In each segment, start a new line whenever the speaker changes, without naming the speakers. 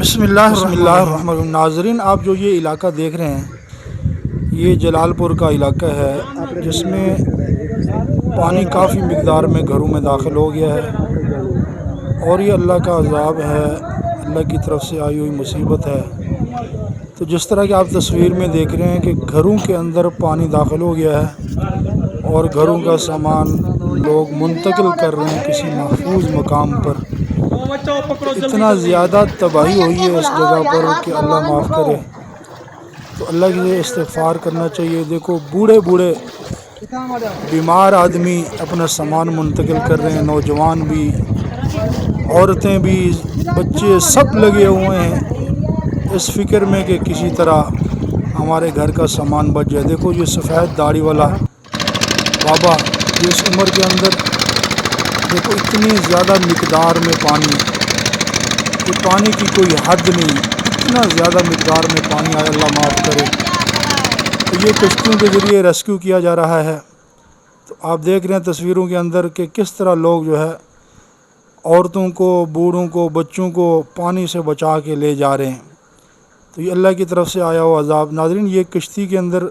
بسم اللہ الرحمن الرحیم۔ ناظرین، آپ جو یہ علاقہ دیکھ رہے ہیں یہ جلال پور کا علاقہ ہے، جس میں پانی کافی مقدار میں گھروں میں داخل ہو گیا ہے، اور یہ اللہ کا عذاب ہے، اللہ کی طرف سے آئی ہوئی مصیبت ہے۔ تو جس طرح کہ آپ تصویر میں دیکھ رہے ہیں کہ گھروں کے اندر پانی داخل ہو گیا ہے اور گھروں کا سامان لوگ منتقل کر رہے ہیں کسی محفوظ مقام پر۔ تو اتنا زیادہ تباہی ہوئی ہے اس جگہ پر کہ اللہ معاف کرے۔ تو اللہ کے لیے استغفار کرنا چاہیے۔ دیکھو، بوڑھے بوڑھے بیمار آدمی اپنا سامان منتقل کر رہے ہیں، نوجوان بھی، عورتیں بھی، بچے سب لگے ہوئے ہیں اس فکر میں کہ کسی طرح ہمارے گھر کا سامان بچ جائے۔ دیکھو یہ سفید داڑھی والا بابا، جو اس عمر کے اندر دیکھو اتنی زیادہ مقدار میں پانی، کہ پانی کی کوئی حد نہیں، اتنا زیادہ مقدار میں پانی آیا، اللہ معاف کرے۔ تو یہ کشتیوں کے ذریعے ریسکیو کیا جا رہا ہے۔ تو آپ دیکھ رہے ہیں تصویروں کے اندر کہ کس طرح لوگ جو ہے عورتوں کو، بوڑھوں کو، بچوں کو پانی سے بچا کے لے جا رہے ہیں۔ تو یہ اللہ کی طرف سے آیا ہوا عذاب۔ ناظرین، یہ کشتی کے اندر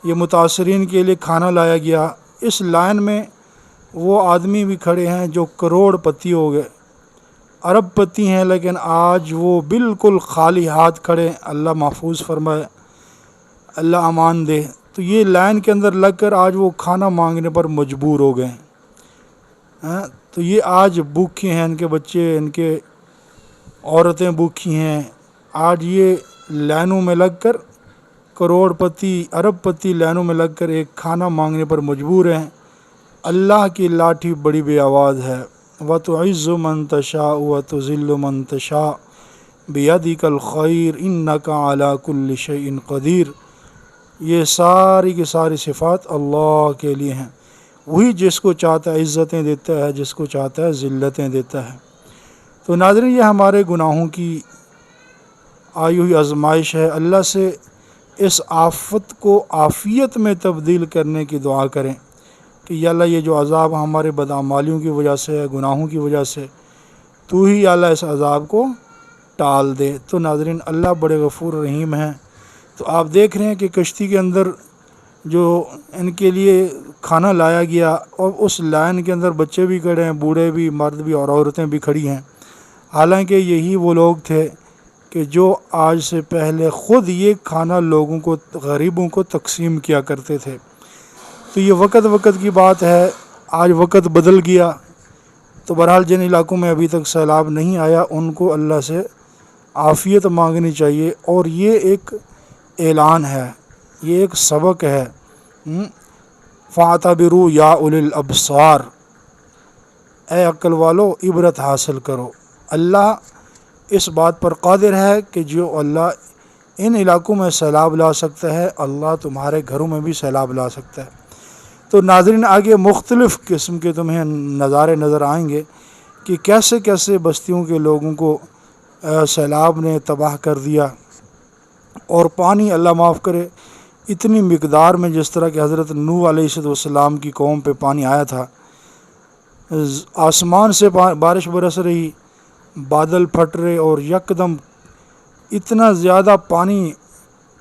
یہ متاثرین کے لیے کھانا لایا گیا۔ اس لائن میں وہ آدمی بھی کھڑے ہیں جو کروڑ پتی ہو گئے، ارب پتی ہیں، لیکن آج وہ بالکل خالی ہاتھ کھڑے۔ اللہ محفوظ فرمائے، اللہ امان دے۔ تو یہ لائن کے اندر لگ کر آج وہ کھانا مانگنے پر مجبور ہو گئے ہیں۔ تو یہ آج بھوکے ہیں، ان کے بچے، ان کے عورتیں بھوکی ہیں۔ آج یہ لائنوں میں لگ کر، کروڑ پتی، ارب پتی لائنوں میں لگ کر ایک کھانا مانگنے پر مجبور ہیں۔ اللہ کی لاٹھی بڑی بے آواز ہے۔ وَتُعِزُّ مَن تَشَاءُ وَتُذِلُّ مَن تَشَاءُ بِيَدِكَ الْخَيْرُ إِنَّكَ عَلَى كُلِّ شَيْءٍ قَدِيرٌ۔ یہ ساری کی ساری صفات اللہ کے لیے ہیں۔ وہی جس کو چاہتا ہے عزتیں دیتا ہے، جس کو چاہتا ہے ذلتیں دیتا ہے۔ تو ناظرین، یہ ہمارے گناہوں کی آئی ہوئی آزمائش ہے۔ اللہ سے اس آفت کو عافیت میں تبدیل کرنے کی دعا کریں کہ یا اللہ، یہ جو عذاب ہمارے بدعمالیوں کی وجہ سے ہے، گناہوں کی وجہ سے، تو ہی یا اللہ اس عذاب کو ٹال دے۔ تو ناظرین، اللہ بڑے غفور رحیم ہیں۔ تو آپ دیکھ رہے ہیں کہ کشتی کے اندر جو ان کے لیے کھانا لایا گیا، اور اس لائن کے اندر بچے بھی کھڑے ہیں، بوڑھے بھی، مرد بھی، اور عورتیں بھی کھڑی ہیں۔ حالانکہ یہی وہ لوگ تھے کہ جو آج سے پہلے خود یہ کھانا لوگوں کو، غریبوں کو تقسیم کیا کرتے تھے۔ تو یہ وقت کی بات ہے، آج وقت بدل گیا۔ تو بہرحال جن علاقوں میں ابھی تک سیلاب نہیں آیا، ان کو اللہ سے عافیت مانگنی چاہیے۔ اور یہ ایک اعلان ہے، یہ ایک سبق ہے۔ فَاعْتَبِرُوا يَا أُولِي الْأَبْصَارِ، اے عقل والو عبرت حاصل کرو۔ اللہ اس بات پر قادر ہے کہ جو اللہ ان علاقوں میں سیلاب لا سکتا ہے، اللہ تمہارے گھروں میں بھی سیلاب لا سکتا ہے۔ تو ناظرین، آگے مختلف قسم کے تمہیں نظارے نظر آئیں گے کہ کیسے کیسے بستیوں کے لوگوں کو سیلاب نے تباہ کر دیا۔ اور پانی، اللہ معاف کرے، اتنی مقدار میں، جس طرح کہ حضرت نوح علیہ السلام کی قوم پہ پانی آیا تھا، آسمان سے بارش برس رہی، بادل پھٹ رہے، اور یکدم اتنا زیادہ پانی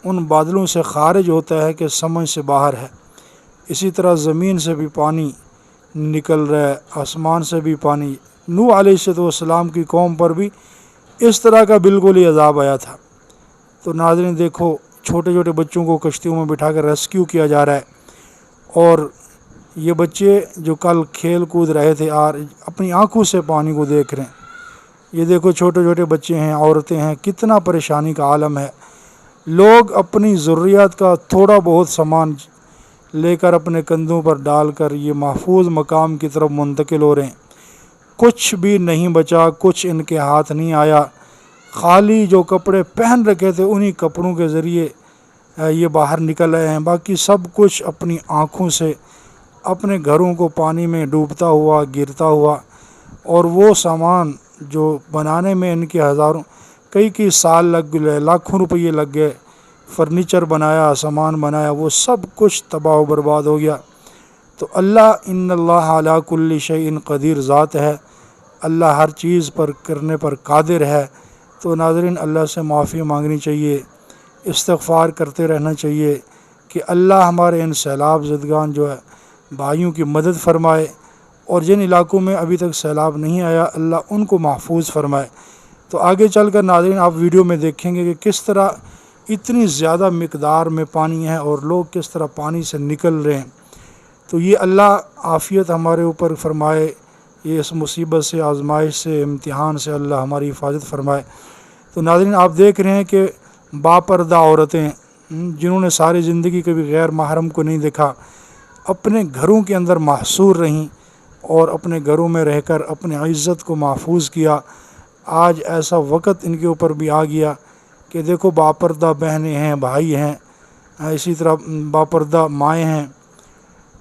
ان بادلوں سے خارج ہوتا ہے کہ سمجھ سے باہر ہے۔ اسی طرح زمین سے بھی پانی نکل رہا ہے، آسمان سے بھی پانی۔ نوح علیہ السلام کی قوم پر بھی اس طرح کا بالکل ہی عذاب آیا تھا۔ تو ناظرین دیکھو، چھوٹے چھوٹے بچوں کو کشتیوں میں بٹھا کر ریسکیو کیا جا رہا ہے، اور یہ بچے جو کل کھیل کود رہے تھے آج اپنی آنکھوں سے پانی کو دیکھ رہے ہیں۔ یہ دیکھو، چھوٹے چھوٹے بچے ہیں، عورتیں ہیں، کتنا پریشانی کا عالم ہے۔ لوگ اپنی ضروریات کا تھوڑا بہت سامان لے کر اپنے کندھوں پر ڈال کر یہ محفوظ مقام کی طرف منتقل ہو رہے ہیں۔ کچھ بھی نہیں بچا، کچھ ان کے ہاتھ نہیں آیا۔ خالی جو کپڑے پہن رکھے تھے، انہی کپڑوں کے ذریعے یہ باہر نکل رہے ہیں۔ باقی سب کچھ اپنی آنکھوں سے اپنے گھروں کو پانی میں ڈوبتا ہوا، گرتا ہوا، اور وہ سامان جو بنانے میں ان کے ہزاروں، کئی سال لگ گئے، لاکھوں روپیے لگ گئے، فرنیچر بنایا، سامان بنایا، وہ سب کچھ تباہ و برباد ہو گیا۔ تو اللہ، ان اللہ علی کل شیء قدیر ذات ہے، اللہ ہر چیز پر کرنے پر قادر ہے۔ تو ناظرین اللہ سے معافی مانگنی چاہیے، استغفار کرتے رہنا چاہیے کہ اللہ ہمارے ان سیلاب زدگان جو ہے بھائیوں کی مدد فرمائے، اور جن علاقوں میں ابھی تک سیلاب نہیں آیا اللہ ان کو محفوظ فرمائے۔ تو آگے چل کر ناظرین آپ ویڈیو میں دیکھیں گے کہ کس طرح اتنی زیادہ مقدار میں پانی ہے اور لوگ کس طرح پانی سے نکل رہے ہیں۔ تو یہ اللہ عافیت ہمارے اوپر فرمائے، یہ اس مصیبت سے، آزمائش سے، امتحان سے اللہ ہماری حفاظت فرمائے۔ تو ناظرین آپ دیکھ رہے ہیں کہ باپردہ عورتیں جنہوں نے ساری زندگی کبھی غیر محرم کو نہیں دیکھا، اپنے گھروں کے اندر محصور رہیں اور اپنے گھروں میں رہ کر اپنے عزت کو محفوظ کیا۔ آج ایسا وقت ان کے اوپر بھی آ گیا کہ دیکھو باپردہ بہنیں ہیں، بھائی ہیں، اسی طرح باپردہ مائیں ہیں،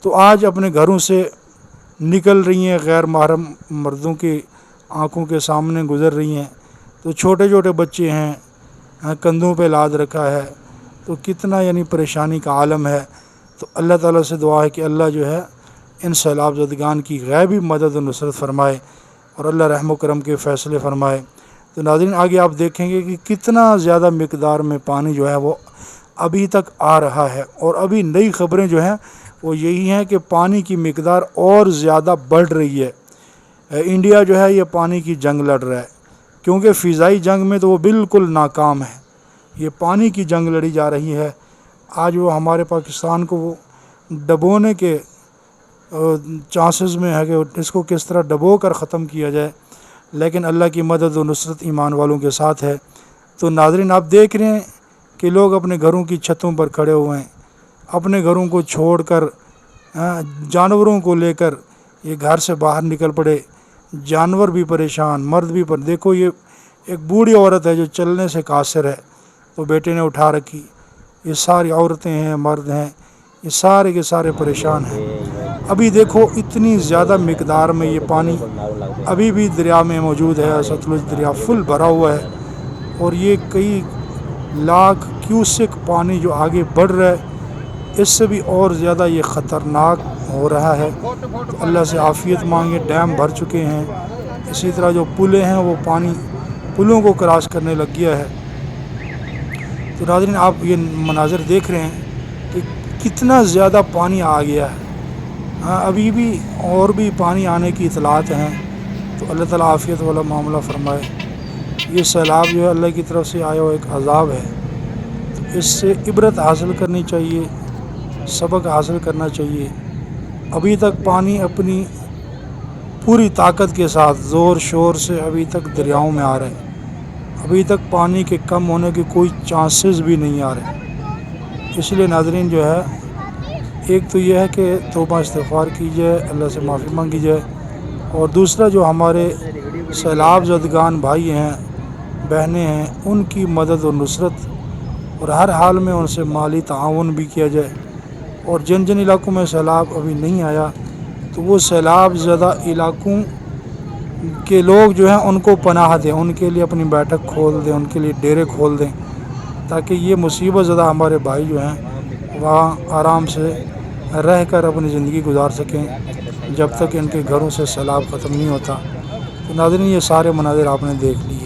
تو آج اپنے گھروں سے نکل رہی ہیں، غیر محرم مردوں کی آنکھوں کے سامنے گزر رہی ہیں۔ تو چھوٹے چھوٹے بچے ہیں، کندھوں پہ لاد رکھا ہے، تو کتنا یعنی پریشانی کا عالم ہے۔ تو اللہ تعالیٰ سے دعا ہے کہ اللہ جو ہے ان سیلاب زدگان کی غیبی مدد و نصرت فرمائے اور اللہ رحم و کرم کے فیصلے فرمائے۔ تو ناظرین آگے آپ دیکھیں گے کہ کتنا زیادہ مقدار میں پانی جو ہے وہ ابھی تک آ رہا ہے، اور ابھی نئی خبریں جو ہیں وہ یہی ہیں کہ پانی کی مقدار اور زیادہ بڑھ رہی ہے۔ انڈیا جو ہے یہ پانی کی جنگ لڑ رہا ہے، کیونکہ فضائی جنگ میں تو وہ بالکل ناکام ہے، یہ پانی کی جنگ لڑی جا رہی ہے۔ آج وہ ہمارے پاکستان کو وہ ڈبونے کے چانسز میں ہے کہ اس کو کس طرح ڈبو کر ختم کیا جائے، لیکن اللہ کی مدد و نصرت ایمان والوں کے ساتھ ہے۔ تو ناظرین آپ دیکھ رہے ہیں کہ لوگ اپنے گھروں کی چھتوں پر کھڑے ہوئے ہیں، اپنے گھروں کو چھوڑ کر جانوروں کو لے کر یہ گھر سے باہر نکل پڑے، جانور بھی پریشان، مرد بھی دیکھو یہ ایک بوڑھی عورت ہے جو چلنے سے قاصر ہے، تو بیٹے نے اٹھا رکھی، یہ ساری عورتیں ہیں، مرد ہیں، یہ سارے کے سارے پریشان ہیں۔ ابھی دیکھو اتنی زیادہ مقدار میں یہ پانی ابھی بھی دریا میں موجود ہے، ستلج دریا فل بھرا ہوا ہے، اور یہ کئی لاکھ کیوسک پانی جو آگے بڑھ رہا ہے، اس سے بھی اور زیادہ یہ خطرناک ہو رہا ہے۔ تو اللہ سے عافیت مانگے، ڈیم بھر چکے ہیں، اسی طرح جو پلیں ہیں وہ پانی پلوں کو کراس کرنے لگ گیا ہے۔ تو ناظرین آپ یہ مناظر دیکھ رہے ہیں کہ کتنا زیادہ پانی آ گیا ہے، ابھی بھی اور بھی پانی آنے کی اطلاعات ہیں۔ تو اللہ تعالیٰ عافیت والا معاملہ فرمائے۔ یہ سیلاب جو ہے اللہ کی طرف سے آیا ہوا ایک عذاب ہے، تو اس سے عبرت حاصل کرنی چاہیے، سبق حاصل کرنا چاہیے۔ ابھی تک پانی اپنی پوری طاقت کے ساتھ زور شور سے ابھی تک دریاؤں میں آ رہے ہیں، ابھی تک پانی کے کم ہونے کے کوئی چانسز بھی نہیں آ رہے۔ اس لیے ناظرین جو ہے ایک تو یہ ہے کہ توبہ استغفار کی جائے، اللہ سے معافی مانگی جائے، اور دوسرا جو ہمارے سیلاب زدگان بھائی ہیں، بہنیں ہیں، ان کی مدد و نصرت اور ہر حال میں ان سے مالی تعاون بھی کیا جائے، اور جن جن علاقوں میں سیلاب ابھی نہیں آیا تو وہ سیلاب زدہ علاقوں کے لوگ جو ہیں ان کو پناہ دیں، ان کے لیے اپنی بیٹھک کھول دیں، ان کے لیے ڈیرے کھول دیں، تاکہ یہ مصیبت زدہ ہمارے بھائی جو ہیں وہاں آرام سے رہ کر اپنی زندگی گزار سکیں جب تک ان کے گھروں سے سیلاب ختم نہیں ہوتا۔ تو ناظرین یہ سارے مناظر آپ نے دیکھ لیے۔